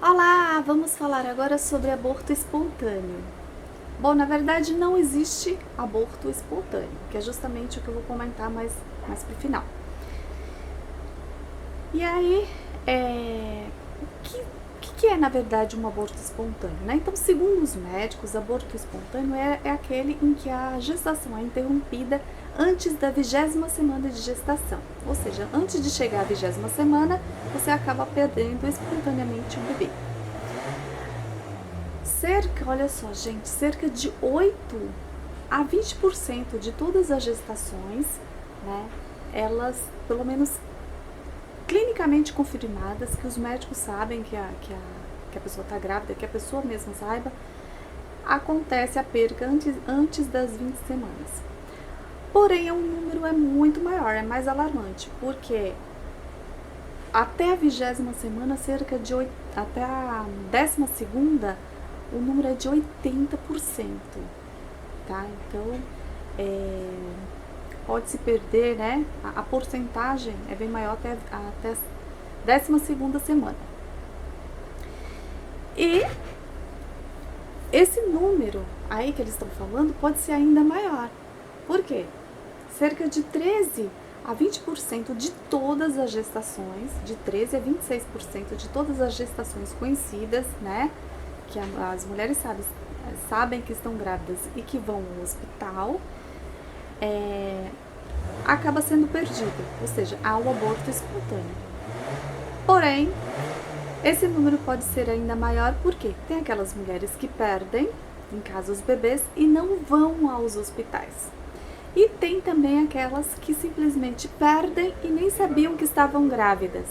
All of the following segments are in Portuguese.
Olá, vamos falar agora sobre aborto espontâneo. Bom, na verdade não existe aborto espontâneo, que é justamente o que eu vou comentar mais pro final. E aí, o que é na verdade um aborto espontâneo, né? Então, segundo os médicos, aborto espontâneo é aquele em que a gestação é interrompida antes da 20ª semana de gestação. Ou seja, antes de chegar à 20ª semana, você acaba perdendo espontaneamente o bebê. Olha só, gente, cerca de 8 a 20% de todas as gestações, né, elas, pelo menos clinicamente confirmadas, que os médicos sabem que a pessoa está grávida, que a pessoa mesma saiba, acontece a perca antes das 20 semanas. Porém, o número é muito maior, é mais alarmante, porque até a 20ª semana, até a 12ª, o número é de 80%, tá? Então, pode se perder, né? A porcentagem é bem maior até a 12ª semana. E esse número aí que eles estão falando pode ser ainda maior. Por quê? Cerca de 13 a 20% de todas as gestações, de 13 a 26% de todas as gestações conhecidas, né? Que as mulheres sabem que estão grávidas e que vão ao hospital, acaba sendo perdida, ou seja, há o aborto espontâneo. Porém, esse número pode ser ainda maior porque tem aquelas mulheres que perdem, em casa, os bebês e não vão aos hospitais. E tem também aquelas que simplesmente perdem e nem sabiam que estavam grávidas.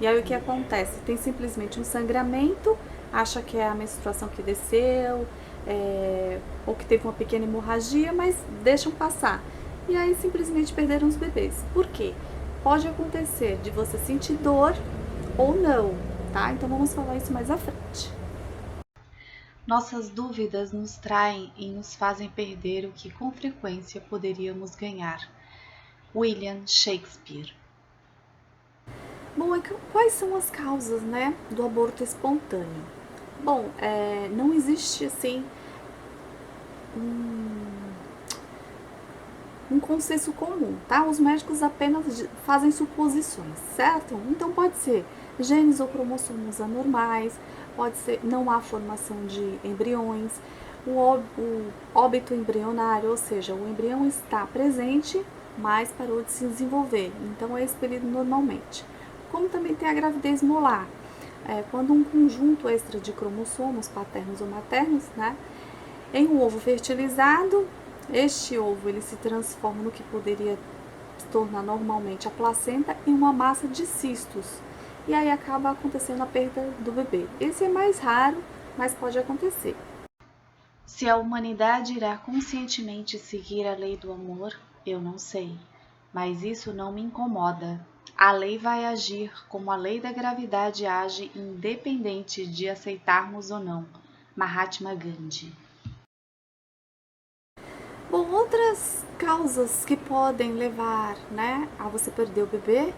E aí o que acontece? Tem simplesmente um sangramento, acha que é a menstruação que desceu, ou que teve uma pequena hemorragia, mas deixam passar. E aí simplesmente perderam os bebês. Por quê? Pode acontecer de você sentir dor ou não, tá? Então vamos falar isso mais à frente. Nossas dúvidas nos traem e nos fazem perder o que com frequência poderíamos ganhar. William Shakespeare. Bom, quais são as causas, né, do aborto espontâneo? Bom, não existe, assim, um consenso comum, tá? Os médicos apenas fazem suposições, certo? Então pode ser genes ou cromossomos anormais, pode ser não há formação de embriões, o óbito embrionário, ou seja, o embrião está presente, mas parou de se desenvolver, então é expelido normalmente. Como também tem a gravidez molar, quando um conjunto extra de cromossomos paternos ou maternos, né, em um ovo fertilizado, este ovo ele se transforma no que poderia se tornar normalmente a placenta em uma massa de cistos. E aí acaba acontecendo a perda do bebê. Esse é mais raro, mas pode acontecer. Se a humanidade irá conscientemente seguir a lei do amor, eu não sei, mas isso não me incomoda. A lei vai agir como a lei da gravidade age, independente de aceitarmos ou não. Mahatma Gandhi. Bom, outras causas que podem levar, né, a você perder o bebê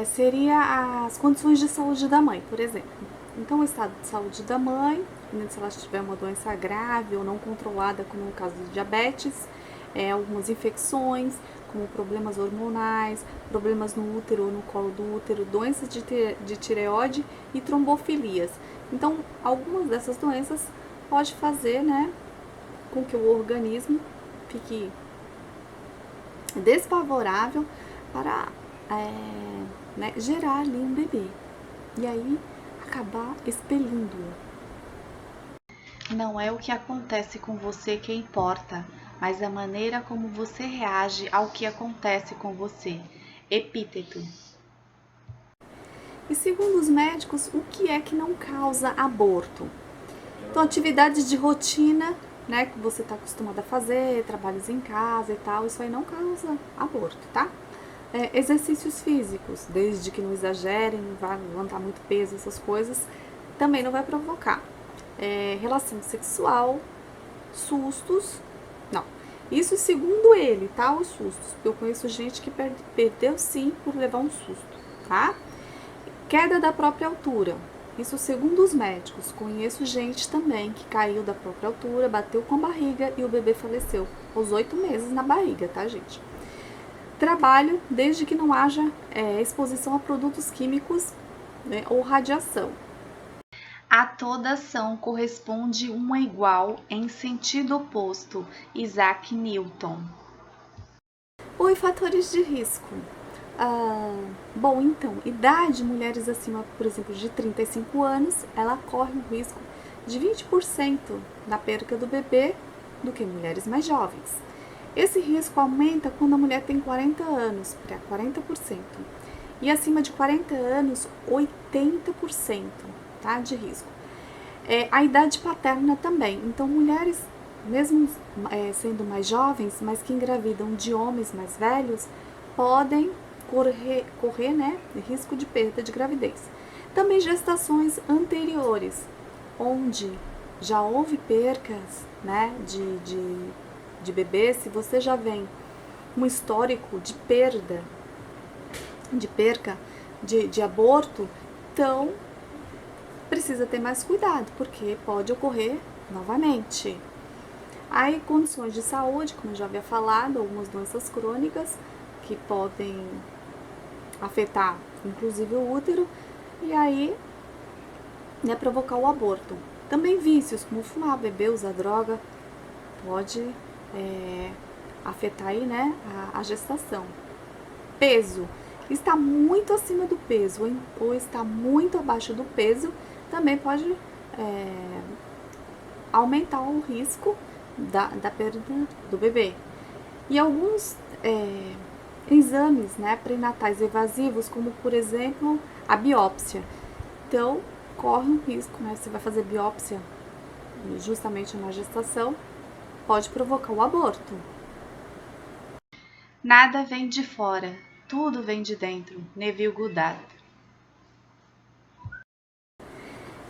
seria as condições de saúde da mãe, por exemplo. Então, o estado de saúde da mãe, se ela tiver uma doença grave ou não controlada, como no caso do diabetes, algumas infecções, como problemas hormonais, problemas no útero ou no colo do útero, doenças de tireoide e trombofilias. Então, algumas dessas doenças pode fazer, né, com que o organismo fique desfavorável para gerar ali um bebê e aí acabar expelindo-o. Não é o que acontece com você que importa, mas a maneira como você reage ao que acontece com você. Epíteto. E segundo os médicos, o que é que não causa aborto? Então, atividades de rotina, né, que você está acostumado a fazer, trabalhos em casa e tal, isso aí não causa aborto, tá? Exercícios físicos, desde que não exagerem, não vá levantar muito peso, essas coisas, também não vai provocar. Relação sexual, sustos, não. Isso segundo ele, tá? Os sustos. Eu conheço gente que perdeu sim por levar um susto, tá? Queda da própria altura. Isso segundo os médicos. Conheço gente também que caiu da própria altura, bateu com a barriga e o bebê faleceu aos 8 meses na barriga, tá, gente? Trabalho desde que não haja exposição a produtos químicos, né, ou radiação. A toda ação corresponde uma igual em sentido oposto. Isaac Newton. Oi, fatores de risco. Bom, então, idade, mulheres acima, por exemplo, de 35 anos, ela corre um risco de 20% na perca do bebê do que mulheres mais jovens. Esse risco aumenta quando a mulher tem 40 anos, para 40%. E acima de 40 anos, 80%, tá, de risco. A idade paterna também. Então, mulheres, mesmo sendo mais jovens, mas que engravidam de homens mais velhos, podem correr, né, risco de perda de gravidez. Também gestações anteriores, onde já houve percas, né, de bebê. Se você já vem um histórico de perca de aborto, então precisa ter mais cuidado, porque pode ocorrer novamente. Aí, condições de saúde, como eu já havia falado, algumas doenças crônicas que podem afetar, inclusive, o útero, e aí, né, provocar o aborto. Também vícios, como fumar, beber, usar droga, pode afetar aí, né, a gestação. Peso, está muito acima do peso ou está muito abaixo do peso, também pode aumentar o risco da perda do bebê. E alguns exames, né, pré-natais evasivos, como por exemplo a biópsia. Então, corre um risco, né, você vai fazer biópsia justamente na gestação, pode provocar o aborto. Nada vem de fora, tudo vem de dentro. Neville Goddard.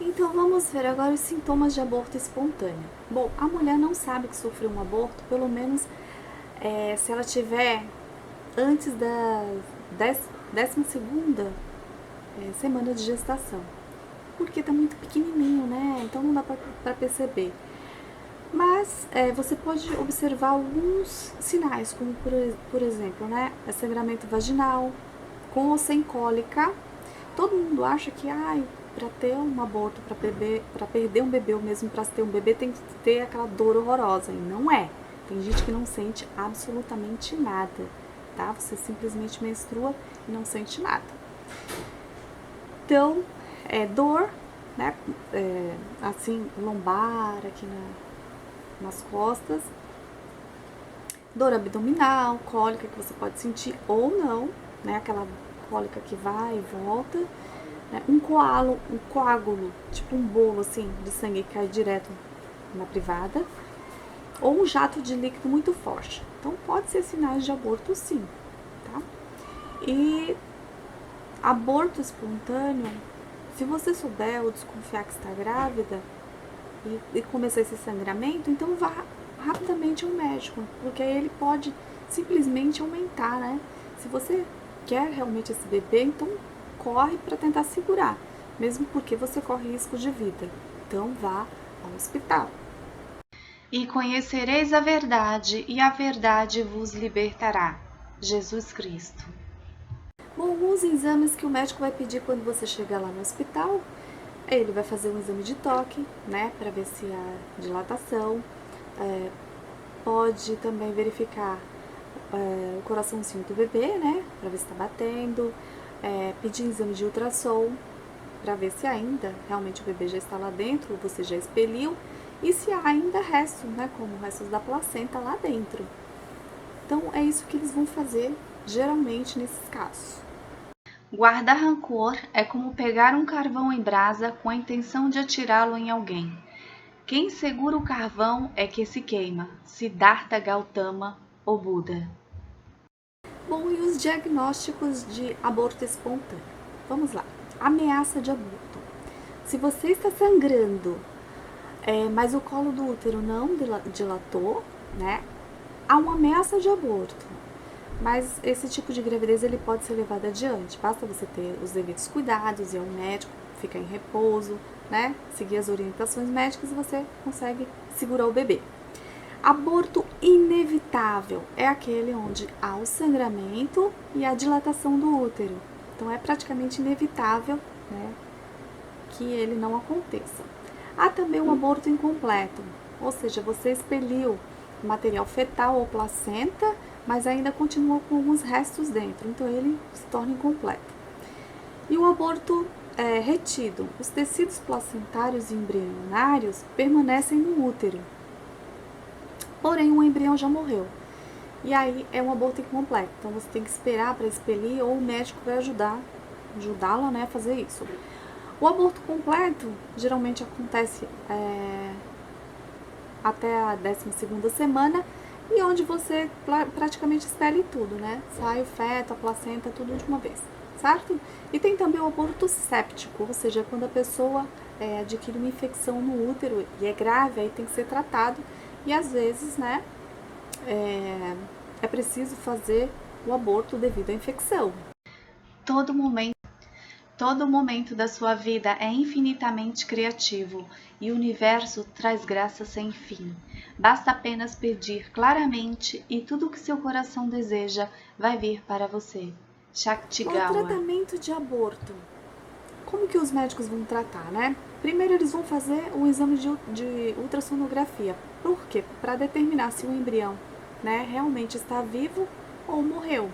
Então vamos ver agora os sintomas de aborto espontâneo. Bom, a mulher não sabe que sofreu um aborto, pelo menos se ela tiver antes da 12ª semana de gestação, porque tá muito pequenininho, né? Então não dá para perceber. Mas você pode observar alguns sinais, como por exemplo, né, sangramento vaginal, com ou sem cólica. Todo mundo acha que para ter um aborto, para perder um bebê ou mesmo para ter um bebê, tem que ter aquela dor horrorosa. E não é. Tem gente que não sente absolutamente nada, tá? Você simplesmente menstrua e não sente nada. Então, dor, né? Assim, lombar, aqui nas costas. Dor abdominal, cólica que você pode sentir ou não, né? Aquela cólica que vai e volta. Um coágulo, tipo um bolo assim de sangue que cai direto na privada, ou um jato de líquido muito forte. Então pode ser sinais de aborto, sim, tá? E aborto espontâneo, se você souber ou desconfiar que está grávida e começar esse sangramento, então vá rapidamente ao médico, porque aí ele pode simplesmente aumentar, né? Se você quer realmente esse bebê, então corre para tentar segurar, mesmo porque você corre risco de vida. Então vá ao hospital. E conhecereis a verdade, e a verdade vos libertará. Jesus Cristo. Bom, alguns exames que o médico vai pedir quando você chegar lá no hospital, ele vai fazer um exame de toque, né, para ver se há dilatação, pode também verificar o coraçãozinho do bebê, né, para ver se está batendo, pedir exame de ultrassom para ver se ainda realmente o bebê já está lá dentro, ou você já expeliu, e se há ainda restos, né, como restos da placenta lá dentro. Então é isso que eles vão fazer geralmente nesses casos. Guardar rancor é como pegar um carvão em brasa com a intenção de atirá-lo em alguém. Quem segura o carvão é que se queima, Siddhartha Gautama ou Buda. Bom, e os diagnósticos de aborto espontâneo? Vamos lá. Ameaça de aborto. Se você está sangrando, mas o colo do útero não dilatou, né? Há uma ameaça de aborto. Mas esse tipo de gravidez ele pode ser levado adiante. Basta você ter os devidos cuidados, ir ao médico, ficar em repouso, né? Seguir as orientações médicas e você consegue segurar o bebê. Aborto inevitável é aquele onde há o sangramento e a dilatação do útero. Então é praticamente inevitável, né, que ele não aconteça. Há também o aborto incompleto, ou seja, você expeliu material fetal ou placenta, mas ainda continua com alguns restos dentro, então ele se torna incompleto. E o aborto retido, os tecidos placentários e embrionários permanecem no útero, porém o embrião já morreu. E aí é um aborto incompleto, então você tem que esperar para expelir ou o médico vai ajudá-la, né, a fazer isso. O aborto completo geralmente acontece até a 12ª semana e onde você praticamente expele tudo, né? Sai o feto, a placenta, tudo de uma vez, certo? E tem também o aborto séptico, ou seja, quando a pessoa adquire uma infecção no útero e é grave, aí tem que ser tratado e às vezes, né, é preciso fazer o aborto devido à infecção. Todo momento da sua vida é infinitamente criativo e o universo traz graça sem fim. Basta apenas pedir claramente e tudo o que seu coração deseja vai vir para você. Shakti O Gawa. tratamento de aborto. Como que os médicos vão tratar, né? Primeiro eles vão fazer um exame de ultrassonografia. Por quê? Para determinar se o embrião, né, realmente está vivo ou morreu.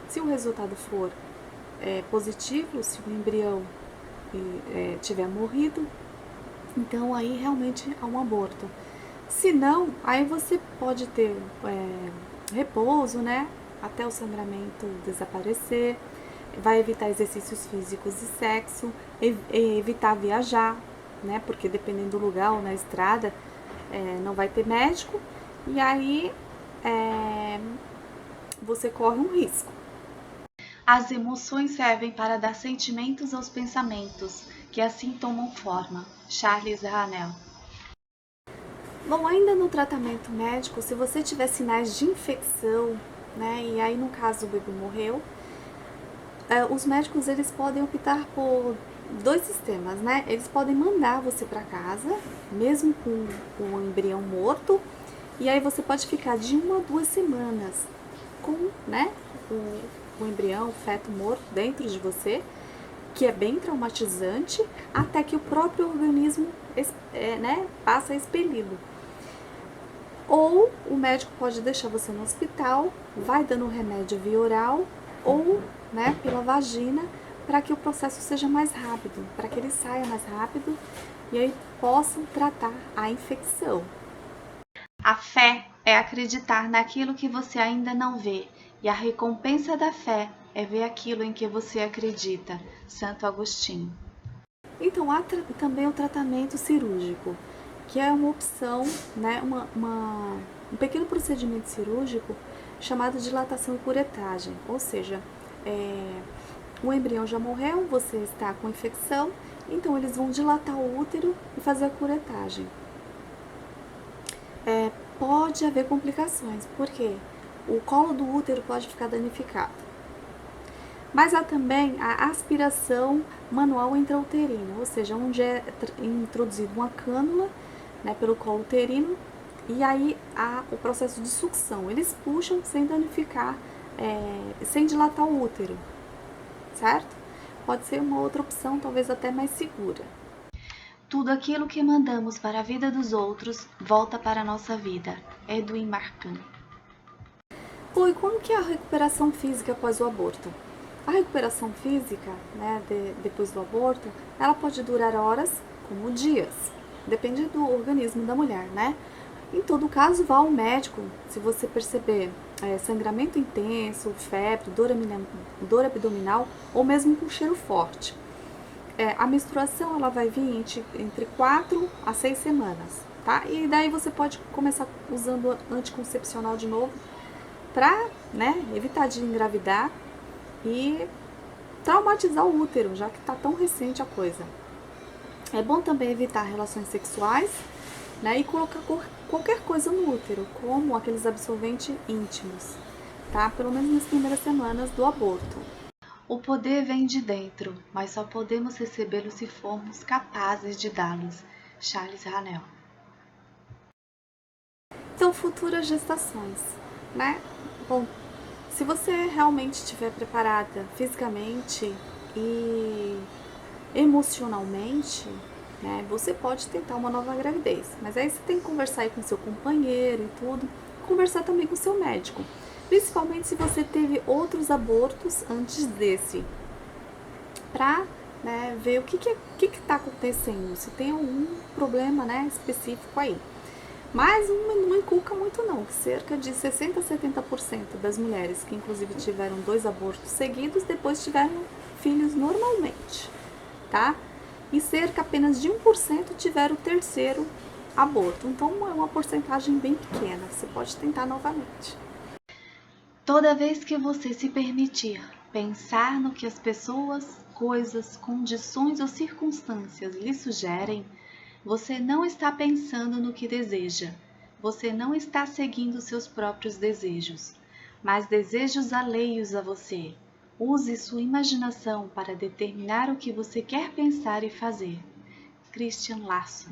Se o resultado for positivo, se o embrião tiver morrido, então aí realmente há um aborto. Se não, aí você pode ter repouso, né, até o sangramento desaparecer, vai evitar exercícios físicos e sexo, evitar viajar, né, porque dependendo do lugar ou na estrada, não vai ter médico, e aí você corre um risco. As emoções servem para dar sentimentos aos pensamentos, que assim tomam forma. Charles Ranel. Bom, ainda no tratamento médico, se você tiver sinais de infecção, né, e aí no caso o bebê morreu, os médicos eles podem optar por dois sistemas, né? Eles podem mandar você para casa, mesmo com o embrião morto, e aí você pode ficar de 1 a 2 semanas com, né, o embrião, o feto morto dentro de você, que é bem traumatizante, até que o próprio organismo passa expelido. Ou o médico pode deixar você no hospital, vai dando remédio via oral ou, né, pela vagina, para que o processo seja mais rápido, para que ele saia mais rápido e aí possam tratar a infecção. A fé é acreditar naquilo que você ainda não vê, e a recompensa da fé é ver aquilo em que você acredita. Santo Agostinho. Então, há também o tratamento cirúrgico, que é uma opção, né, um pequeno procedimento cirúrgico chamado dilatação e curetagem, ou seja, o embrião já morreu, você está com infecção, então eles vão dilatar o útero e fazer a curetagem. Pode haver complicações, porque o colo do útero pode ficar danificado. Mas há também a aspiração manual intrauterina, ou seja, onde é introduzida uma cânula, né, pelo colo uterino, e aí há o processo de sucção. Eles puxam sem danificar, sem dilatar o útero, certo? Pode ser uma outra opção, talvez até mais segura. Tudo aquilo que mandamos para a vida dos outros volta para a nossa vida. Edwin Marcan. Bom, e como que é a recuperação física após o aborto? A recuperação física, né, depois do aborto, ela pode durar horas, como dias. Depende do organismo da mulher, né? Em todo caso, vá ao médico se você perceber sangramento intenso, febre, dor abdominal ou mesmo com cheiro forte. A menstruação ela vai vir entre 4 a 6 semanas, tá? E daí você pode começar usando anticoncepcional de novo para, né, evitar de engravidar e traumatizar o útero, já que está tão recente a coisa. É bom também evitar relações sexuais, né, e colocar qualquer coisa no útero, como aqueles absorventes íntimos, tá? Pelo menos nas primeiras semanas do aborto. O poder vem de dentro, mas só podemos recebê-lo se formos capazes de dá-los. Charles Haanel. Então, futuras gestações, né? Bom, se você realmente estiver preparada fisicamente e emocionalmente, né, você pode tentar uma nova gravidez. Mas aí você tem que conversar aí com seu companheiro e tudo, conversar também com seu médico. Principalmente se você teve outros abortos antes desse, pra, né, ver o que tá acontecendo, se tem algum problema, né, específico aí. Mas não inculca muito não, que cerca de 60 a 70% das mulheres que inclusive tiveram 2 abortos seguidos, depois tiveram filhos normalmente, tá? E cerca apenas de 1% tiveram o terceiro aborto. Então é uma porcentagem bem pequena, você pode tentar novamente. Toda vez que você se permitir pensar no que as pessoas, coisas, condições ou circunstâncias lhe sugerem, você não está pensando no que deseja. Você não está seguindo seus próprios desejos, mas desejos alheios a você. Use sua imaginação para determinar o que você quer pensar e fazer. Christian Larson.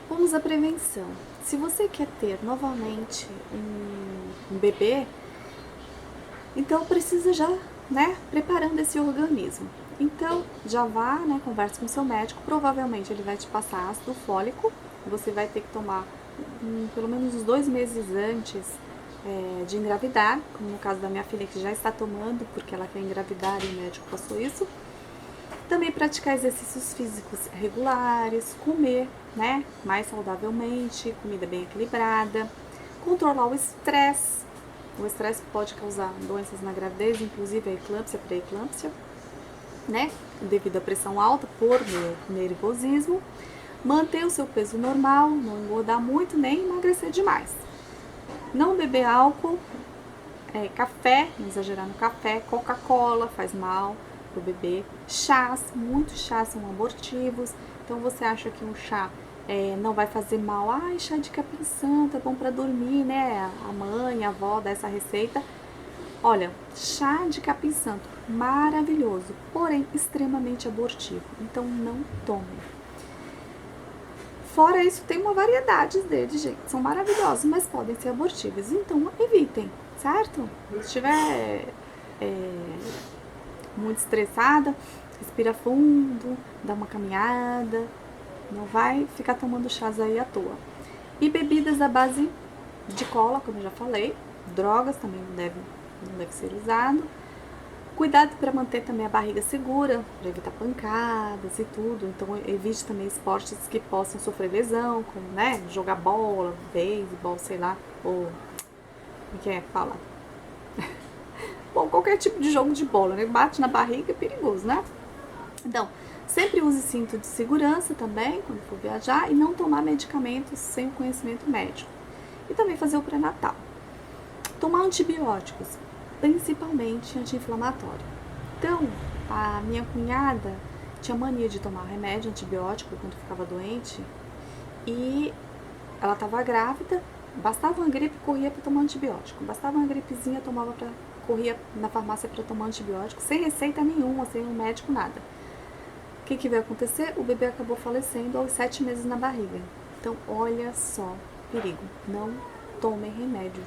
Vamos à prevenção. Se você quer ter novamente um bebê, então precisa já, né, preparando esse organismo. Então, já vá, né, converse com seu médico, provavelmente ele vai te passar ácido fólico, você vai ter que tomar pelo menos uns 2 meses antes de engravidar, como no caso da minha filha que já está tomando, porque ela quer engravidar e o médico passou isso. Também praticar exercícios físicos regulares, comer, né, mais saudavelmente, comida bem equilibrada, controlar o estresse. O estresse pode causar doenças na gravidez, inclusive a eclâmpsia, pré-eclâmpsia, né, devido à pressão alta por nervosismo. Manter o seu peso normal, não engordar muito nem emagrecer demais. Não beber álcool, café, não exagerar no café, Coca-Cola faz mal pro bebê. Chás, muitos chás são abortivos, então você acha que um chá não vai fazer mal? Ai, chá de capim-santo é bom para dormir, né? A mãe, a avó dá essa receita. Olha, chá de capim-santo, maravilhoso, porém extremamente abortivo, então não tome. Fora isso, tem uma variedade deles, gente, são maravilhosos, mas podem ser abortivos, então evitem, certo? Se estiver muito estressada, respira fundo, dá uma caminhada, não vai ficar tomando chás aí à toa. E bebidas à base de cola, como eu já falei, drogas também não deve ser usado. Cuidado para manter também a barriga segura, para evitar pancadas e tudo. Então evite também esportes que possam sofrer lesão, como, né, jogar bola, beisebol, sei lá, ou como que fala? Bom, qualquer tipo de jogo de bola, né? Bate na barriga é perigoso, né? Então, sempre use cinto de segurança também quando for viajar e não tomar medicamentos sem o conhecimento médico. E também fazer o pré-natal. Tomar antibióticos, principalmente anti-inflamatório. Então, a minha cunhada tinha mania de tomar remédio antibiótico quando ficava doente e ela estava grávida, bastava uma gripe, corria para tomar antibiótico. Bastava uma gripezinha, corria na farmácia para tomar antibiótico, sem receita nenhuma, sem um médico, nada. O que vai acontecer? O bebê acabou falecendo aos 7 meses na barriga. Então, olha só, perigo. Não tomem remédios,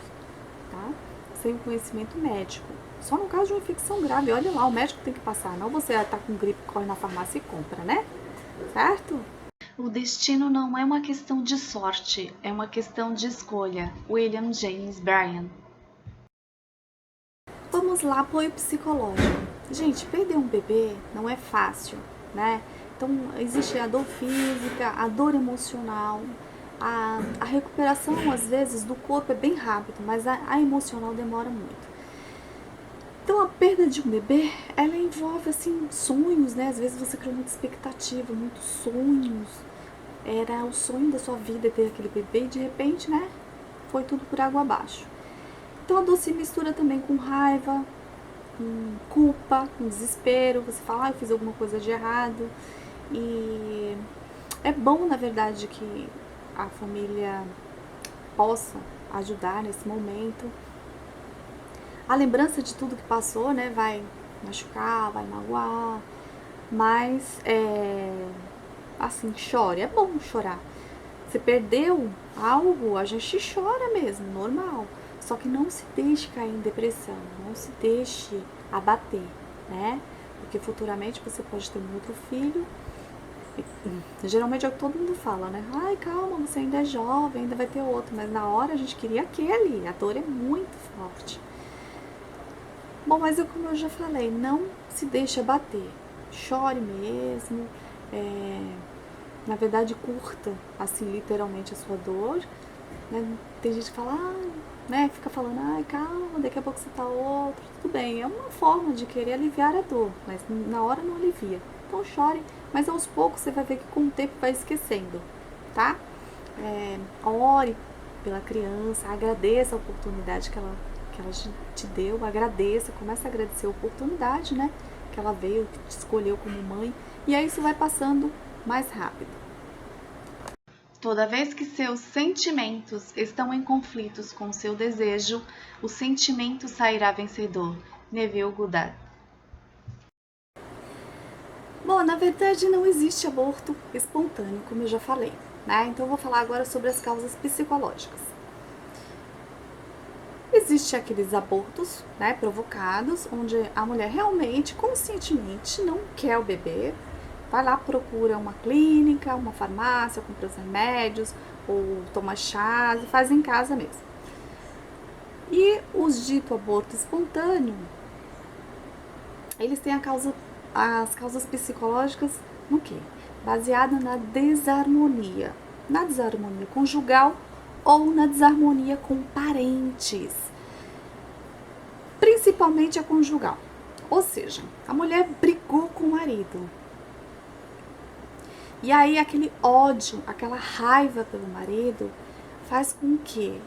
tá? Sem conhecimento médico. Só no caso de uma infecção grave, olha lá, o médico tem que passar. Não você tá com gripe, corre na farmácia e compra, né? Certo? O destino não é uma questão de sorte, é uma questão de escolha. William James Bryan. Vamos lá, apoio psicológico. Gente, perder um bebê não é fácil, né? Então, existe a dor física, a dor emocional, a recuperação, às vezes, do corpo é bem rápido, mas a emocional demora muito. Então, a perda de um bebê, ela envolve, assim, sonhos, né? Às vezes você cria muita expectativa, muitos sonhos. Era o sonho da sua vida ter aquele bebê e, de repente, né? Foi tudo por água abaixo. Então, a dor se mistura também com raiva, com culpa, com desespero. Você fala, eu fiz alguma coisa de errado. E é bom, na verdade, que a família possa ajudar nesse momento. A lembrança de tudo que passou, né, vai machucar, vai magoar, mas assim, chore, é bom chorar. Se perdeu algo, a gente chora mesmo, normal. Só que não se deixe cair em depressão, não se deixe abater, né? Porque futuramente você pode ter um outro filho. Geralmente é o que todo mundo fala, né? Ai, calma, você ainda é jovem, ainda vai ter outro. Mas na hora a gente queria aquele, a dor é muito forte. Bom, mas como eu já falei, não se deixe abater. Chore mesmo, na verdade curta, assim, literalmente a sua dor, né? Tem gente que fala, né, fica falando, ai, calma, daqui a pouco você tá outro, tudo bem, é uma forma de querer aliviar a dor, mas na hora não alivia. Então chore, mas aos poucos você vai ver que com o tempo vai esquecendo, tá? Ore pela criança, agradeça a oportunidade que ela te deu, agradeça, comece a agradecer a oportunidade, né, que ela veio, que te escolheu como mãe, e aí isso vai passando mais rápido. Toda vez que seus sentimentos estão em conflitos com seu desejo, o sentimento sairá vencedor. Neville Goddard. Bom, na verdade não existe aborto espontâneo, como eu já falei, né? Então eu vou falar agora sobre as causas psicológicas. Existem aqueles abortos, né, provocados, onde a mulher realmente, conscientemente, não quer o bebê, vai lá, procura uma clínica, uma farmácia, compra os remédios, ou toma chás e faz em casa mesmo. E os dito aborto espontâneo, eles têm as causas psicológicas no quê? Baseada na desarmonia conjugal ou na desarmonia com parentes, principalmente a conjugal. Ou seja, a mulher brigou com o marido. E aí aquele ódio, aquela raiva pelo marido faz com que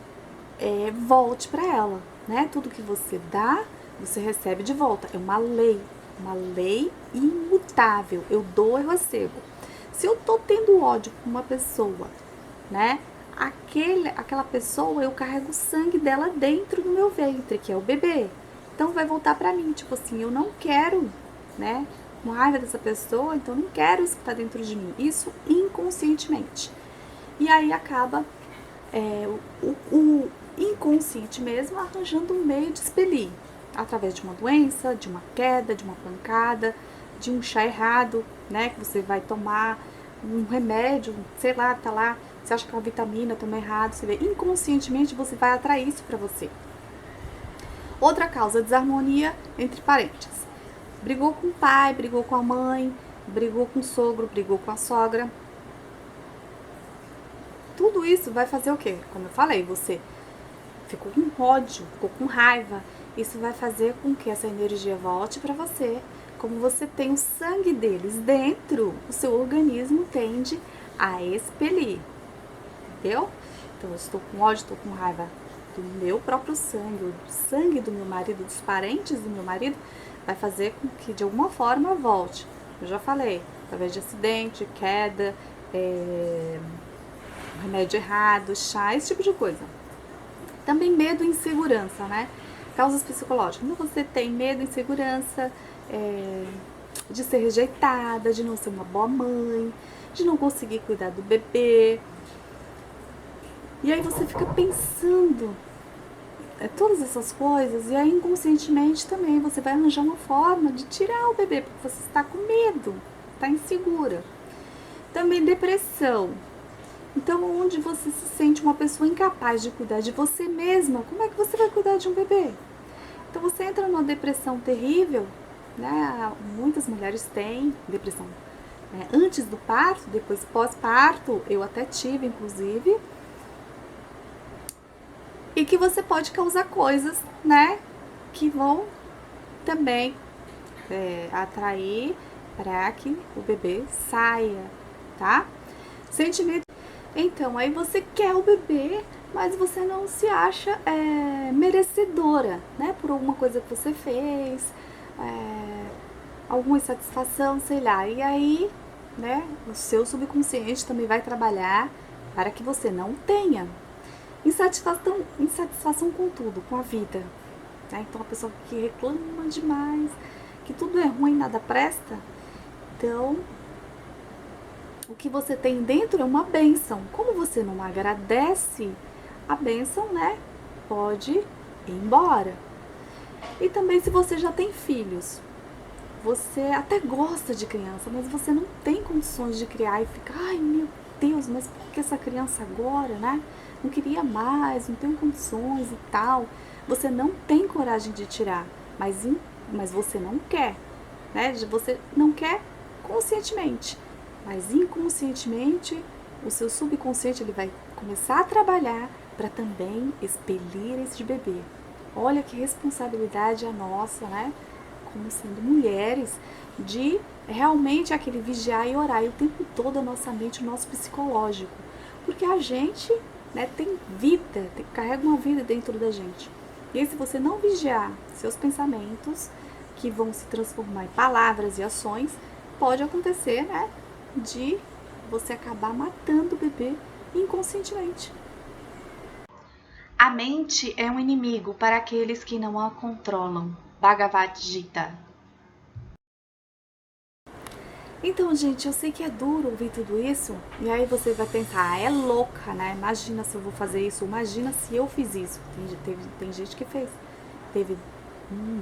volte para ela, né? Tudo que você dá, você recebe de volta. É uma lei imutável. Eu dou, eu recebo. Se eu tô tendo ódio por uma pessoa, né? Aquela pessoa, eu carrego o sangue dela dentro do meu ventre, que é o bebê. Então vai voltar pra mim, tipo assim, eu não quero, né? Com raiva dessa pessoa, então eu não quero isso que tá dentro de mim. Isso inconscientemente. E aí acaba o inconsciente mesmo arranjando um meio de expelir. Através de uma doença, de uma queda, de uma pancada, de um chá errado, né? Que você vai tomar um remédio, sei lá, tá lá, você acha que é uma vitamina, toma errado, você vê, inconscientemente você vai atrair isso pra você. Outra causa, desarmonia entre parentes. Brigou com o pai, brigou com a mãe, brigou com o sogro, brigou com a sogra. Tudo isso vai fazer o quê? Como eu falei, você ficou com ódio, ficou com raiva. Isso vai fazer com que essa energia volte pra você. Como você tem o sangue deles dentro, o seu organismo tende a expelir. Entendeu? Então, eu estou com ódio, estou com raiva do meu próprio sangue, o sangue do meu marido, dos parentes do meu marido, vai fazer com que de alguma forma volte. Eu já falei, através de acidente, queda, remédio errado, chá, esse tipo de coisa. Também medo e insegurança, né? Causas psicológicas. Quando você tem medo e insegurança, de ser rejeitada, de não ser uma boa mãe, de não conseguir cuidar do bebê. E aí você fica pensando todas essas coisas, e aí inconscientemente também você vai arranjar uma forma de tirar o bebê, porque você está com medo, está insegura. Também depressão. Então, onde você se sente uma pessoa incapaz de cuidar de você mesma, como é que você vai cuidar de um bebê? Então você entra numa depressão terrível, né? Muitas mulheres têm depressão, né? Antes do parto, depois pós-parto, eu até tive, inclusive. E que você pode causar coisas, né, que vão também atrair para que o bebê saia, tá? Sentimento. Então, aí você quer o bebê, mas você não se acha merecedora, né, por alguma coisa que você fez, alguma insatisfação, sei lá. E aí, né, o seu subconsciente também vai trabalhar para que você não tenha. Insatisfação com tudo, com a vida, né? Então, a pessoa que reclama demais, que tudo é ruim, nada presta. Então, o que você tem dentro é uma bênção. Como você não agradece, a bênção, né, pode ir embora. E também se você já tem filhos, você até gosta de criança, mas você não tem condições de criar e fica, ai meu Deus, mas por que essa criança agora, né? Não queria mais, não tenho condições e tal. Você não tem coragem de tirar, mas você não quer, né? Você não quer conscientemente, mas inconscientemente o seu subconsciente ele vai começar a trabalhar para também expelir esse bebê. Olha que responsabilidade a nossa, né? Como sendo mulheres, de realmente aquele vigiar e orar e o tempo todo a nossa mente, o nosso psicológico. Porque a gente, né, tem vida, carrega uma vida dentro da gente. E aí, se você não vigiar seus pensamentos, que vão se transformar em palavras e ações, pode acontecer, né, de você acabar matando o bebê inconscientemente. A mente é um inimigo para aqueles que não a controlam. Bhagavad Gita. Então, gente, eu sei que é duro ouvir tudo isso, e aí você vai pensar, é louca, né? Imagina se eu vou fazer isso, imagina se eu fiz isso. Tem gente que fez, teve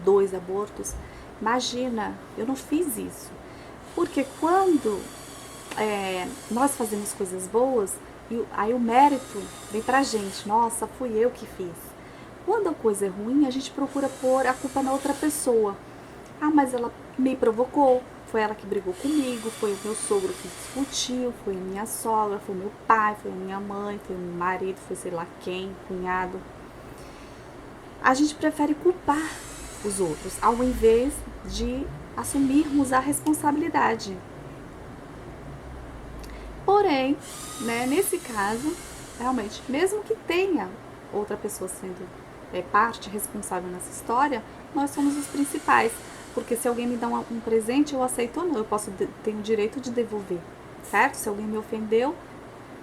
2 abortos. Imagina, eu não fiz isso. Porque quando nós fazemos coisas boas, aí o mérito vem pra gente, nossa, fui eu que fiz. Quando a coisa é ruim, a gente procura pôr a culpa na outra pessoa. Ah, mas ela me provocou, foi ela que brigou comigo, foi o meu sogro que discutiu, foi a minha sogra, foi o meu pai, foi a minha mãe, foi o meu marido, foi sei lá quem, cunhado. A gente prefere culpar os outros, ao invés de assumirmos a responsabilidade. Porém, né, nesse caso, realmente, mesmo que tenha outra pessoa sendo parte responsável nessa história, nós somos os principais. Porque se alguém me dá um presente, eu aceito ou não, eu tenho o direito de devolver, certo? Se alguém me ofendeu,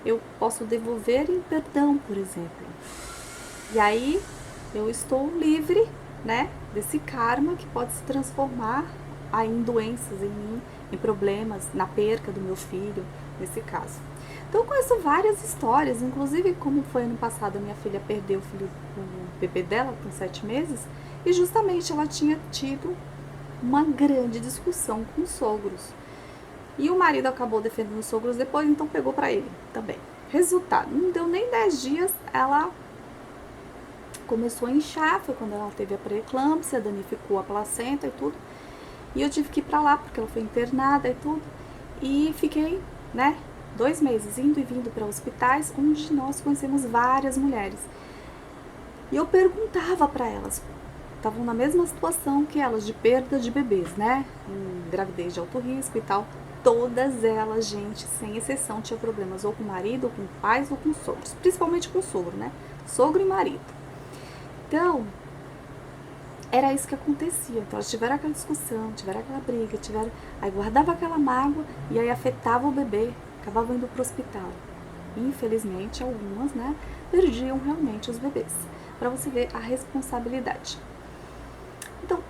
eu posso devolver em perdão, por exemplo. E aí, eu estou livre, né, desse karma que pode se transformar aí em doenças em mim, em problemas, na perca do meu filho, nesse caso. Então, eu conheço várias histórias, inclusive como foi ano passado, a minha filha perdeu o bebê dela com 7 meses, e justamente ela tinha tido uma grande discussão com os sogros. E o marido acabou defendendo os sogros depois, então pegou pra ele também. Resultado, não deu nem 10 dias, ela começou a inchar, foi quando ela teve a pré-eclâmpsia, danificou a placenta e tudo. E eu tive que ir pra lá, porque ela foi internada e tudo. E fiquei, né, 2 meses indo e vindo para hospitais, onde nós conhecemos várias mulheres. E eu perguntava para elas, estavam na mesma situação que elas, de perda de bebês, né? Em gravidez de alto risco e tal. Todas elas, gente, sem exceção, tinha problemas ou com o marido, ou com pais, ou com sogros. Principalmente com o sogro, né? Sogro e marido. Então, era isso que acontecia. Então, elas tiveram aquela discussão, tiveram aquela briga, aí guardava aquela mágoa e aí afetava o bebê, acabavam indo pro hospital. Infelizmente, algumas, né, perdiam realmente os bebês. Para você ver a responsabilidade. Então,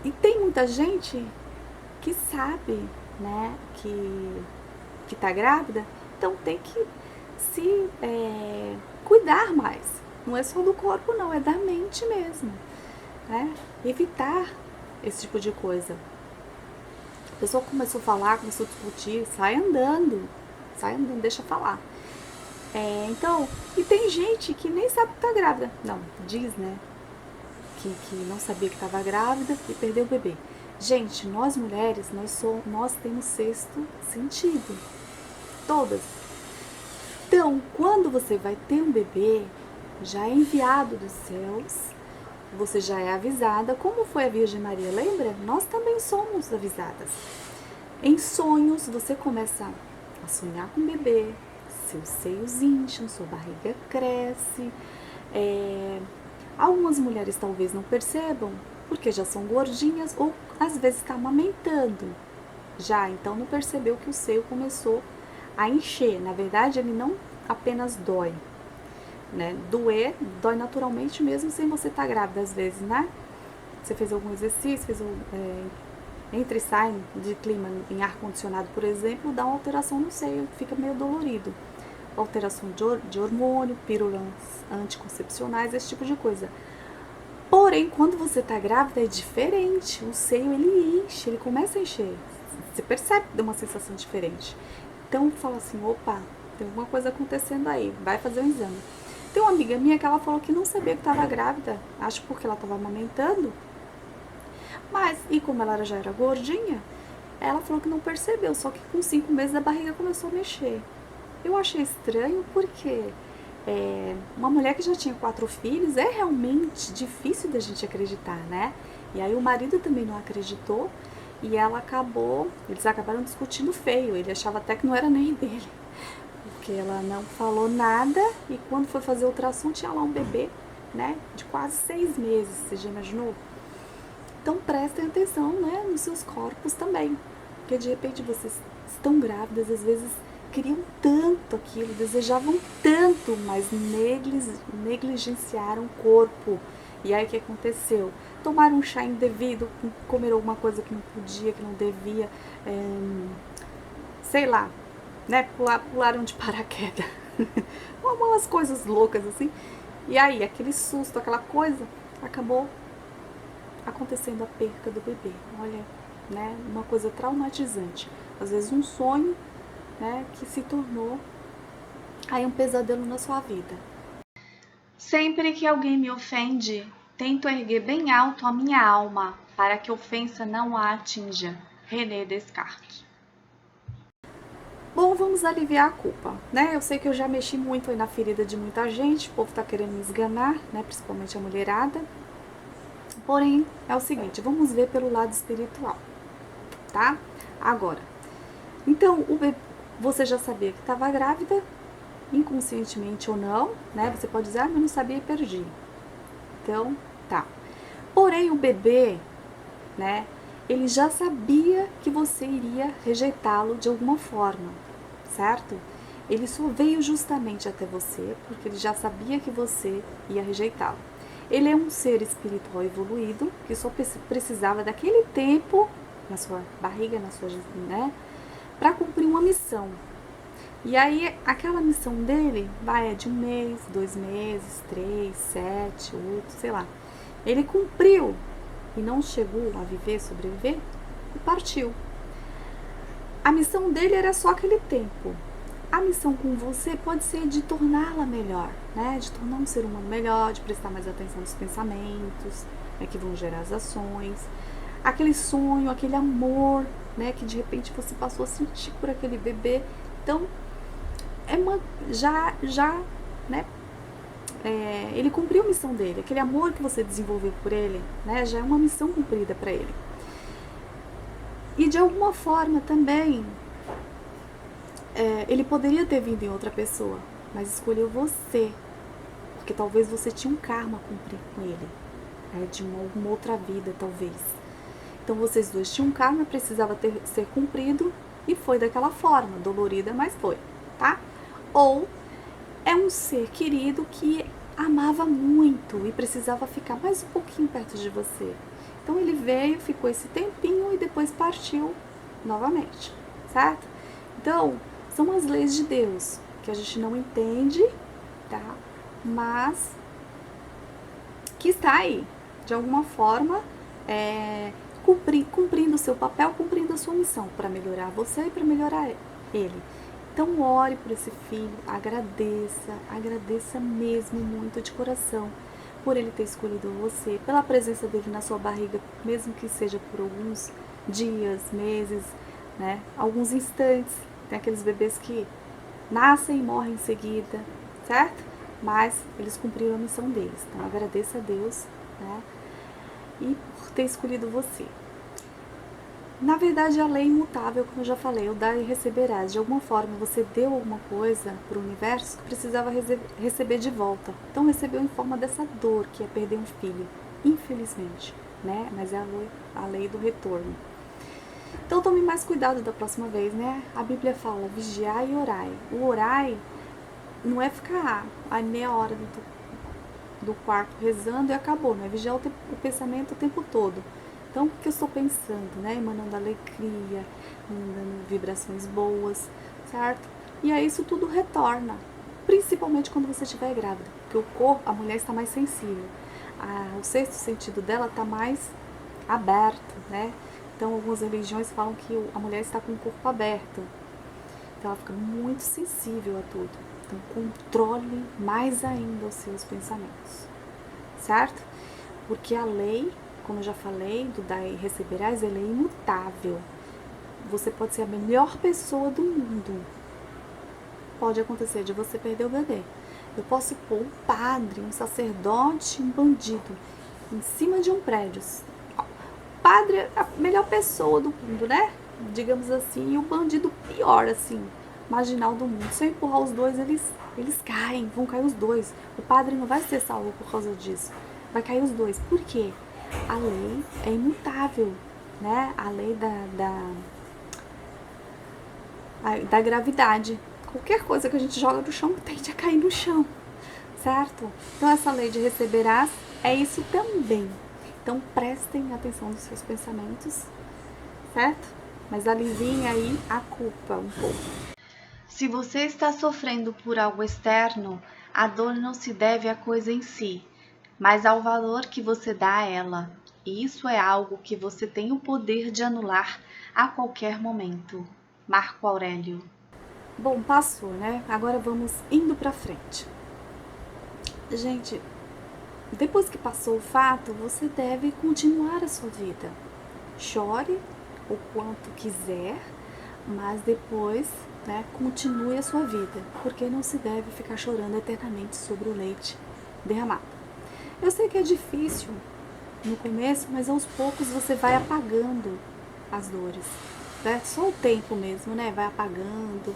e tem muita gente que sabe, né, que tá grávida, então tem que se cuidar mais. Não é só do corpo, não, é da mente mesmo, né? Evitar esse tipo de coisa. A pessoa começou a falar, começou a discutir, sai andando, deixa falar. Então, e tem gente que nem sabe que tá grávida. Não, diz, né? Que não sabia que estava grávida e perdeu o bebê. Gente, nós mulheres, nós temos 6º sentido. Todas. Então, quando você vai ter um bebê, já é enviado dos céus, você já é avisada, como foi a Virgem Maria, lembra? Nós também somos avisadas. Em sonhos, você começa a sonhar com o bebê, seus seios incham, sua barriga cresce. Algumas mulheres talvez não percebam, porque já são gordinhas ou às vezes está amamentando. Já, então não percebeu que o seio começou a encher. Na verdade, ele não apenas dói, né? Doer, dói naturalmente mesmo sem você estar grávida às vezes, né? você fez algum exercício, entra e sai de clima em ar-condicionado, por exemplo, dá uma alteração no seio, fica meio dolorido. Alteração de hormônio, pílulas anticoncepcionais, esse tipo de coisa. Porém, quando você tá grávida é diferente, o seio ele enche, ele começa a encher, você percebe que dá uma sensação diferente. Então fala assim, opa, tem alguma coisa acontecendo aí, vai fazer um exame. Tem uma amiga minha que ela falou que não sabia que estava grávida, acho porque ela estava amamentando, mas, e como ela já era gordinha, ela falou que não percebeu, só que com 5 meses a barriga começou a mexer. Eu achei estranho porque uma mulher que já tinha 4 filhos é realmente difícil da gente acreditar, né? E aí o marido também não acreditou e eles acabaram discutindo feio, ele achava até que não era nem dele, porque ela não falou nada e quando foi fazer o ultrassom tinha lá um bebê, né, de quase 6 meses, você já imaginou? Então prestem atenção, né, nos seus corpos também, porque de repente vocês estão grávidas, às vezes queriam tanto aquilo, desejavam tanto, mas negligenciaram o corpo. E aí o que aconteceu? Tomaram um chá indevido, comeram alguma coisa que não podia, que não devia, sei lá, né? Pularam de paraquedas. Umas coisas loucas assim. E aí, aquele susto, aquela coisa, acabou acontecendo a perca do bebê. Olha, né? Uma coisa traumatizante. Às vezes um sonho, né, que se tornou aí um pesadelo na sua vida. Sempre que alguém me ofende, tento erguer bem alto a minha alma, para que a ofensa não a atinja. René Descartes. Bom, vamos aliviar a culpa, né? Eu sei que eu já mexi muito aí na ferida de muita gente, o povo tá querendo me esganar, né? Principalmente a mulherada. Porém, é o seguinte, vamos ver pelo lado espiritual, tá? Agora, então, você já sabia que estava grávida, inconscientemente ou não, né? Você pode dizer, mas não sabia e perdi. Então, tá. Porém, o bebê, né? Ele já sabia que você iria rejeitá-lo de alguma forma, certo? Ele só veio justamente até você porque ele já sabia que você ia rejeitá-lo. Ele é um ser espiritual evoluído que só precisava daquele tempo na sua barriga, né? Para cumprir uma missão. E aí, aquela missão dele vai de 1 mês, 2 meses, 3, 7, 8, sei lá. Ele cumpriu e não chegou a viver, sobreviver, e partiu. A missão dele era só aquele tempo. A missão com você pode ser de torná-la melhor, né? De tornar um ser humano melhor, de prestar mais atenção nos pensamentos, né? Que vão gerar as ações. Aquele sonho, aquele amor, né? Que de repente você passou a sentir por aquele bebê. Então, né? Ele cumpriu a missão dele, aquele amor que você desenvolveu por ele, né, já é uma missão cumprida para ele. E de alguma forma também, ele poderia ter vindo em outra pessoa, mas escolheu você, porque talvez você tinha um karma a cumprir com ele, né, de uma outra vida talvez. Então vocês dois tinham um karma, precisava ser cumprido e foi daquela forma, dolorida, mas foi, tá? Ou é um ser querido que amava muito e precisava ficar mais um pouquinho perto de você. Então ele veio, ficou esse tempinho e depois partiu novamente, certo? Então, são as leis de Deus que a gente não entende, tá? Mas que está aí, de alguma forma, cumprindo o seu papel, cumprindo a sua missão para melhorar você e para melhorar ele. Então ore por esse filho, agradeça mesmo muito de coração por ele ter escolhido você, pela presença dele na sua barriga, mesmo que seja por alguns dias, meses, né? Alguns instantes. Tem aqueles bebês que nascem e morrem em seguida, certo? Mas eles cumpriram a missão deles. Então agradeça a Deus, né? E por ter escolhido você. Na verdade, a lei imutável, como eu já falei, o dar e receberás. De alguma forma, você deu alguma coisa para o universo que precisava receber de volta. Então, recebeu em forma dessa dor, que é perder um filho, infelizmente, né? Mas é a lei do retorno. Então, tome mais cuidado da próxima vez, né? A Bíblia fala, vigiai e orai. O orai não é ficar a meia hora do quarto rezando e acabou, não é vigiar o pensamento o tempo todo. Então, o que eu estou pensando, né? Emanando alegria, emanando vibrações boas, certo? E aí isso tudo retorna, principalmente quando você estiver grávida, porque o corpo, a mulher está mais sensível. O sexto sentido dela está mais aberto, né? Então, algumas religiões falam que a mulher está com o corpo aberto. Então, ela fica muito sensível a tudo. Então, controle mais ainda os seus pensamentos, certo? Porque a lei, como eu já falei, do dar e receberás, ela é imutável. Você pode ser a melhor pessoa do mundo. Pode acontecer de você perder o bebê. Eu posso pôr um padre, um sacerdote, um bandido em cima de um prédio. O padre é a melhor pessoa do mundo, né? Digamos assim, e o bandido pior, assim, marginal do mundo. Se eu empurrar os dois, eles caem, vão cair os dois. O padre não vai ser salvo por causa disso. Vai cair os dois. Por quê? A lei é imutável, né? A lei da gravidade. Qualquer coisa que a gente joga no chão tende a cair no chão, certo? Então, essa lei de receberás é isso também. Então, prestem atenção nos seus pensamentos, certo? Mas aliviem aí a culpa um pouco. Se você está sofrendo por algo externo, a dor não se deve à coisa em si, mas ao valor que você dá a ela. E isso é algo que você tem o poder de anular a qualquer momento. Marco Aurélio. Bom, passou, né? Agora vamos indo pra frente. Gente, depois que passou o fato, você deve continuar a sua vida. Chore o quanto quiser, mas depois, né, continue a sua vida, porque não se deve ficar chorando eternamente sobre o leite derramado. Eu sei que é difícil no começo, mas aos poucos você vai apagando as dores, né? Só o tempo mesmo, né? Vai apagando,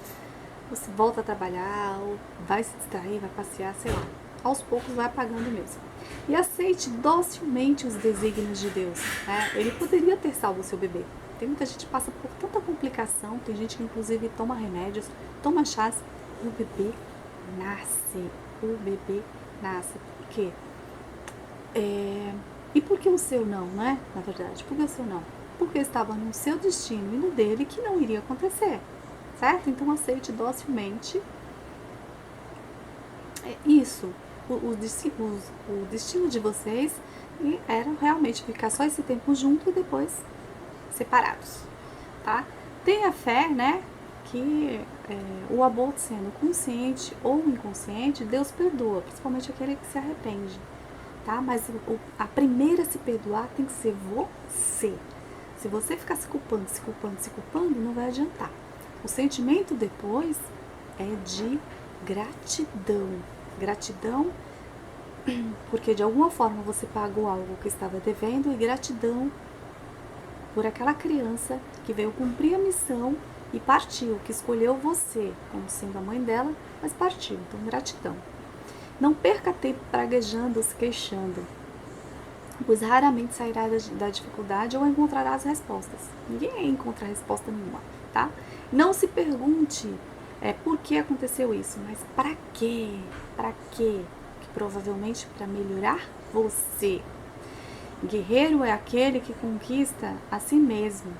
você volta a trabalhar, ou vai se distrair, vai passear, sei lá. Aos poucos vai apagando mesmo. E aceite docilmente os desígnios de Deus, né? Ele poderia ter salvo o seu bebê. Tem muita gente que passa por tanta complicação, tem gente que inclusive toma remédios, toma chás, e o bebê nasce. O bebê nasce. Por quê? E por que o seu não, né? Na verdade, por que o seu não? Porque estava no seu destino e no dele que não iria acontecer, certo? Então aceite docilmente isso. O destino de vocês era realmente ficar só esse tempo junto e depois separados, tá? Tenha fé, né? Que o aborto sendo consciente ou inconsciente, Deus perdoa, principalmente aquele que se arrepende, tá? Mas a primeira a se perdoar tem que ser você. Se você ficar se culpando, não vai adiantar. O sentimento depois é de gratidão. Gratidão porque de alguma forma você pagou algo que estava devendo, e gratidão por aquela criança que veio cumprir a missão e partiu, que escolheu você como sendo a mãe dela, mas partiu. Então, gratidão. Não perca tempo praguejando, se queixando, pois raramente sairá da dificuldade ou encontrará as respostas. Ninguém encontra resposta nenhuma, tá? Não se pergunte por que aconteceu isso, mas para quê? Para quê? Que provavelmente para melhorar você. Guerreiro é aquele que conquista a si mesmo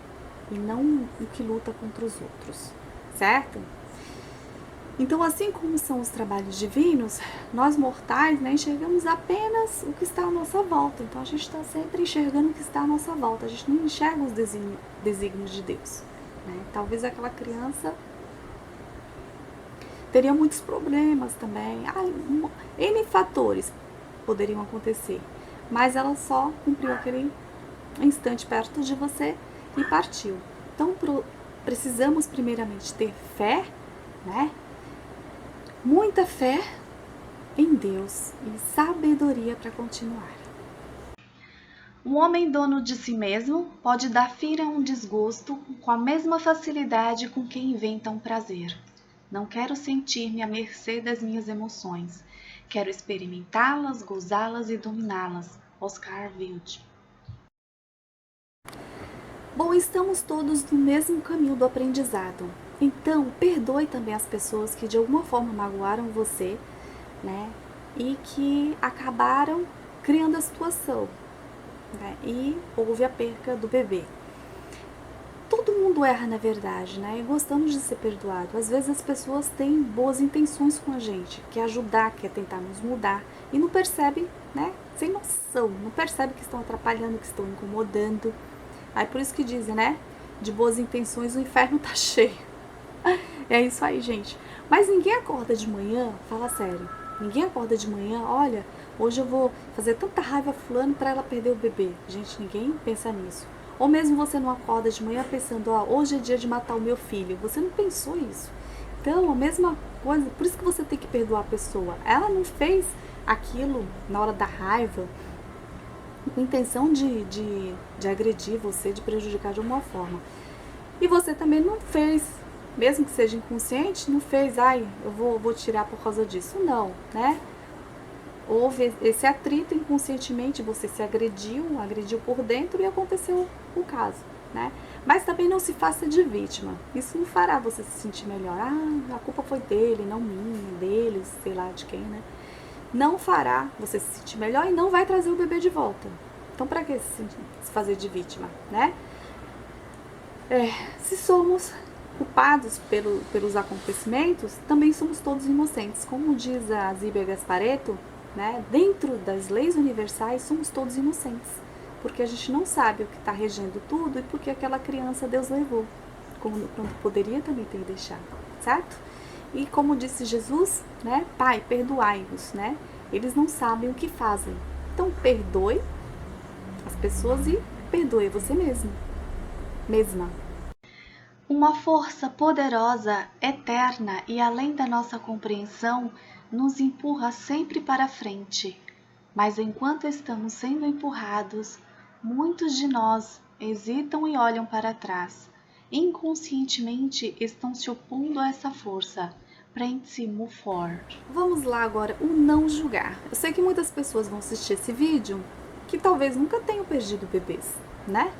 e não o que luta contra os outros, certo? Então, assim como são os trabalhos divinos, nós mortais, né, enxergamos apenas o que está à nossa volta. Então, a gente está sempre enxergando o que está à nossa volta. A gente não enxerga os desígnios de Deus, né? Talvez aquela criança teria muitos problemas também. N fatores poderiam acontecer, mas ela só cumpriu aquele instante perto de você e partiu. Então, precisamos primeiramente ter fé, né? Muita fé em Deus e sabedoria para continuar. Um homem dono de si mesmo pode dar fim a um desgosto com a mesma facilidade com que inventa um prazer. Não quero sentir-me à mercê das minhas emoções. Quero experimentá-las, gozá-las e dominá-las. Oscar Wilde. Bom, estamos todos no mesmo caminho do aprendizado. Então, perdoe também as pessoas que de alguma forma magoaram você, né? e que acabaram criando a situação, né? E houve a perca do bebê. Todo mundo erra, na verdade, né? E gostamos de ser perdoado. Às vezes as pessoas têm boas intenções com a gente, quer ajudar, quer tentar nos mudar e não percebe, né? Sem noção, não percebe que estão atrapalhando, que estão incomodando. Aí por isso que dizem, né? De boas intenções o inferno tá cheio. É isso aí, gente. Mas ninguém acorda de manhã, fala sério. Ninguém acorda de manhã, olha, hoje eu vou fazer tanta raiva a fulano para ela perder o bebê. Gente, ninguém pensa nisso. Ou mesmo você não acorda de manhã pensando, ó, hoje é dia de matar o meu filho. Você não pensou isso. Então, a mesma coisa, por isso que você tem que perdoar a pessoa. Ela não fez aquilo na hora da raiva com intenção de agredir você, de prejudicar de alguma forma. E você também não fez, mesmo que seja inconsciente, não fez, ai, eu vou tirar por causa disso. Não, né? Houve esse atrito inconscientemente, você se agrediu por dentro e aconteceu o caso, né? Mas também não se faça de vítima. Isso não fará você se sentir melhor. Ah, a culpa foi dele, não minha, deles, sei lá de quem, né? Não fará você se sentir melhor e não vai trazer o bebê de volta. Então, para que se fazer de vítima, né? Se somos culpados pelos acontecimentos, também somos todos inocentes. Como diz a Zíbia Gasparetto, né? Dentro das leis universais, somos todos inocentes. Porque a gente não sabe o que está regendo tudo e porque aquela criança Deus levou, quando poderia também ter deixado, certo? E como disse Jesus, né? Pai, perdoai-os, né? Eles não sabem o que fazem. Então, perdoe as pessoas e perdoe você mesmo, mesma. Uma força poderosa, eterna e além da nossa compreensão nos empurra sempre para frente. Mas enquanto estamos sendo empurrados, muitos de nós hesitam e olham para trás. Inconscientemente estão se opondo a essa força. Prende-se, move forward. Vamos lá agora, o não julgar. Eu sei que muitas pessoas vão assistir esse vídeo que talvez nunca tenham perdido bebês, né?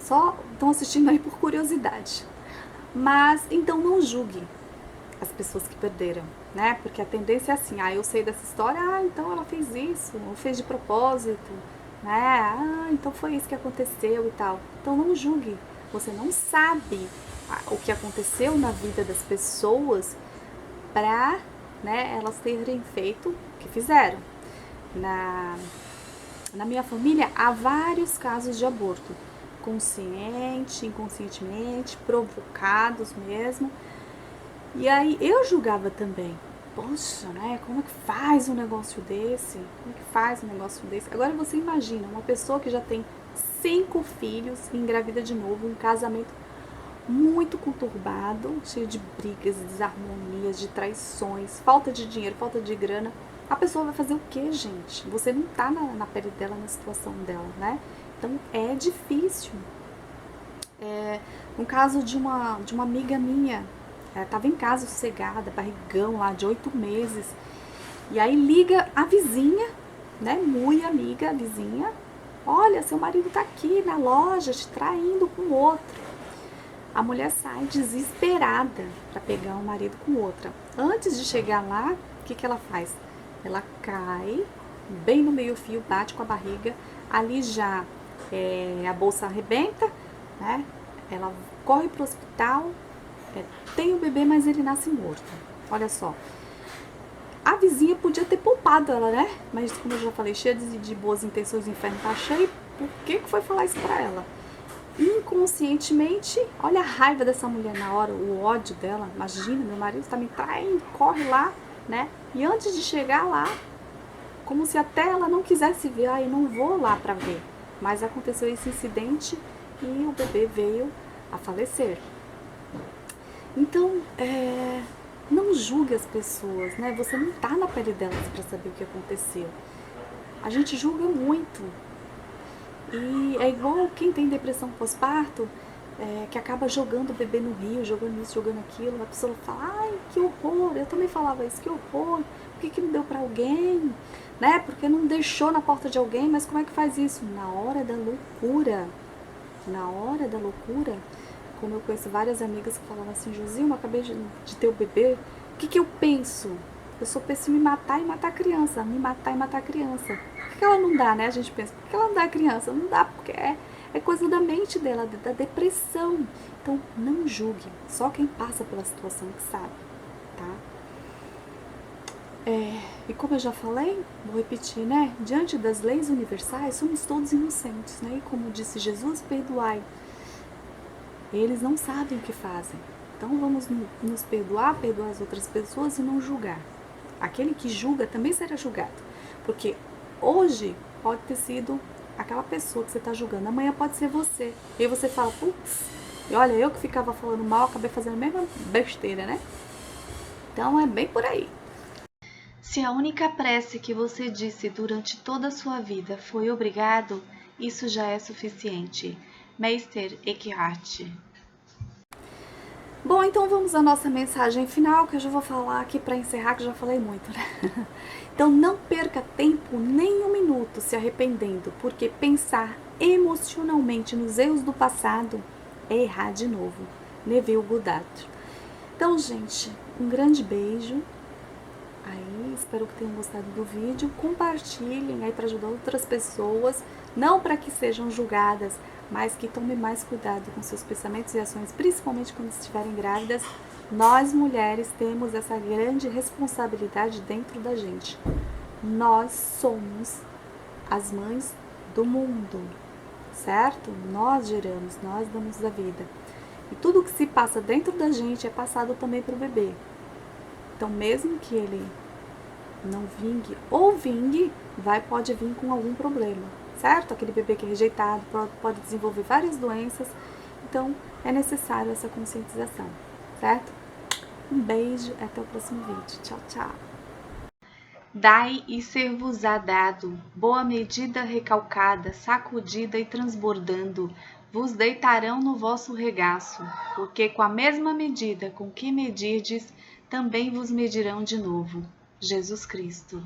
Só estão assistindo aí por curiosidade. Mas então não julgue as pessoas que perderam, né? Porque a tendência é assim, eu sei dessa história, então ela fez isso, ou fez de propósito, né? Então foi isso que aconteceu e tal. Então não julgue. Você não sabe o que aconteceu na vida das pessoas para, né, elas terem feito o que fizeram. Na minha família há vários casos de aborto, consciente, inconscientemente, provocados mesmo. E aí eu julgava também. Poxa, né? Como é que faz um negócio desse? Como é que faz um negócio desse? Agora você imagina uma pessoa que já tem 5 filhos e engravida de novo, um casamento muito conturbado, cheio de brigas, desarmonias, de traições, falta de dinheiro, falta de grana. A pessoa vai fazer o que, gente? Você não tá na pele dela, na situação dela, né? Então é difícil. No caso de uma amiga minha, ela tava em casa sossegada, barrigão lá de 8 meses. E aí liga a vizinha, né? Muito amiga, a vizinha. Olha, seu marido tá aqui na loja te traindo com outro. A mulher sai desesperada para pegar o marido com outra. Antes de chegar lá, o que ela faz? Ela cai bem no meio-fio, bate com a barriga. Ali já a bolsa arrebenta, né? Ela corre pro hospital, tem o bebê, mas ele nasce morto. Olha só. A vizinha podia ter poupado ela, né? Mas como eu já falei, cheia de boas intenções, o inferno tá cheio. Por que foi falar isso pra ela? Inconscientemente, olha a raiva dessa mulher na hora, o ódio dela. Imagina, meu marido está me traindo, corre lá, né? E antes de chegar lá, como se até ela não quisesse ver, eu não vou lá para ver. Mas aconteceu esse incidente e o bebê veio a falecer. Então, não julgue as pessoas, né? Você não tá na pele delas para saber o que aconteceu. A gente julga muito. E é igual quem tem depressão pós-parto, que acaba jogando o bebê no rio, jogando isso, jogando aquilo. A pessoa fala, ai, que horror. Eu também falava isso, que horror. Por que não deu pra alguém? Né? Porque não deixou na porta de alguém, mas como é que faz isso? Na hora da loucura. Na hora da loucura. Como eu conheço várias amigas que falavam assim, Josilma, acabei de ter o bebê. O que eu penso? Eu sou péssima em matar e matar a criança, me matar e matar a criança. Por que ela não dá, né? A gente pensa, por que ela não dá a criança? Não dá, porque é coisa da mente dela, da depressão. Então, não julgue. Só quem passa pela situação que sabe, tá? E como eu já falei, vou repetir, né? Diante das leis universais, somos todos inocentes, né? E como disse Jesus, perdoai. Eles não sabem o que fazem. Então, vamos nos perdoar as outras pessoas e não julgar. Aquele que julga também será julgado. Porque hoje pode ter sido aquela pessoa que você está julgando, amanhã pode ser você. E aí você fala, putz, e olha, eu que ficava falando mal, acabei fazendo a mesma besteira, né? Então é bem por aí. Se a única prece que você disse durante toda a sua vida foi obrigado, isso já é suficiente. Meister Eckhart. Bom, então vamos à nossa mensagem final, que eu já vou falar aqui para encerrar, que eu já falei muito, né? Então não perca tempo nem um minuto se arrependendo, porque pensar emocionalmente nos erros do passado é errar de novo. Neville Goddard. Então, gente, um grande beijo. Aí, espero que tenham gostado do vídeo. Compartilhem aí para ajudar outras pessoas, não para que sejam julgadas, mas que tomem mais cuidado com seus pensamentos e ações, principalmente quando estiverem grávidas. Nós, mulheres, temos essa grande responsabilidade dentro da gente. Nós somos as mães do mundo, certo? Nós geramos, nós damos a vida. E tudo que se passa dentro da gente é passado também para o bebê. Então, mesmo que ele não vingue ou vingue, pode vir com algum problema, certo? Aquele bebê que é rejeitado pode desenvolver várias doenças. Então, é necessário essa conscientização, certo? Um beijo, até o próximo vídeo. Tchau, tchau. Dai e ser-vos-á dado, boa medida recalcada, sacudida e transbordando, vos deitarão no vosso regaço, porque com a mesma medida com que medirdes, também vos medirão de novo. Jesus Cristo.